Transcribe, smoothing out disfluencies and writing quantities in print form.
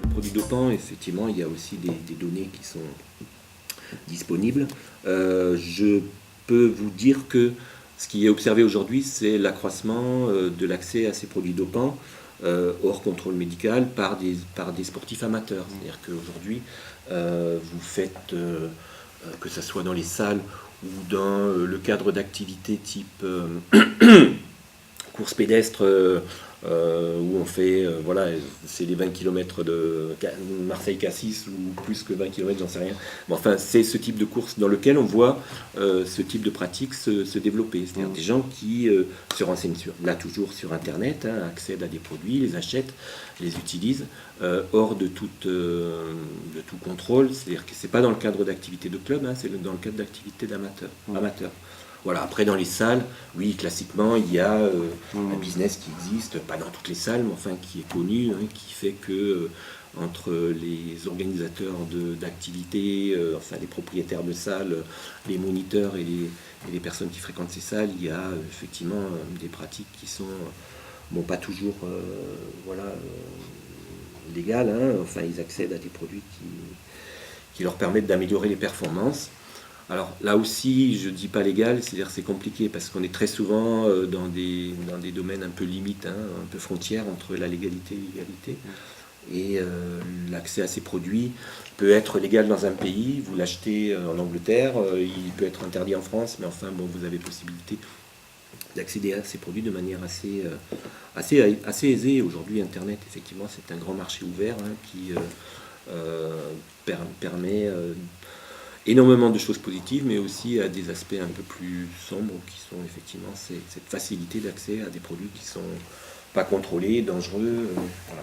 Le produit dopant, effectivement, il y a aussi des données qui sont disponibles. Je peux vous dire que ce qui est observé aujourd'hui, c'est l'accroissement de l'accès à ces produits dopants hors contrôle médical par des sportifs amateurs. C'est-à-dire qu'aujourd'hui, vous faites, que ce soit dans les salles ou dans le cadre d'activités type course pédestre, où on fait, voilà, c'est les 20 km de Marseille-Cassis ou plus que 20 km, j'en sais rien. Mais enfin, c'est ce type de course dans lequel on voit ce type de pratique se développer. C'est-à-dire des gens qui se renseignent là toujours sur Internet, hein, accèdent à des produits, les achètent, les utilisent, hors de tout contrôle. C'est-à-dire que c'est pas dans le cadre d'activités de club, hein, c'est dans le cadre d'activités amateurs. Voilà, après dans les salles, oui, classiquement, il y a un business qui existe, pas dans toutes les salles, mais enfin qui est connu, hein, qui fait que entre les organisateurs d'activités, enfin les propriétaires de salles, les moniteurs et les personnes qui fréquentent ces salles, il y a effectivement des pratiques qui sont, bon, pas toujours légales, hein, enfin ils accèdent à des produits qui leur permettent d'améliorer les performances. Alors là aussi, je ne dis pas légal, c'est-à-dire c'est compliqué parce qu'on est très souvent dans des domaines un peu limites, hein, un peu frontières entre la légalité et l'illégalité. Et l'accès à ces produits peut être légal dans un pays, vous l'achetez en Angleterre, il peut être interdit en France, mais enfin bon, vous avez possibilité d'accéder à ces produits de manière assez aisée. Aujourd'hui, Internet, effectivement, c'est un grand marché ouvert, hein, qui permet énormément de choses positives, mais aussi à des aspects un peu plus sombres, qui sont effectivement cette facilité d'accès à des produits qui sont pas contrôlés, dangereux. Voilà.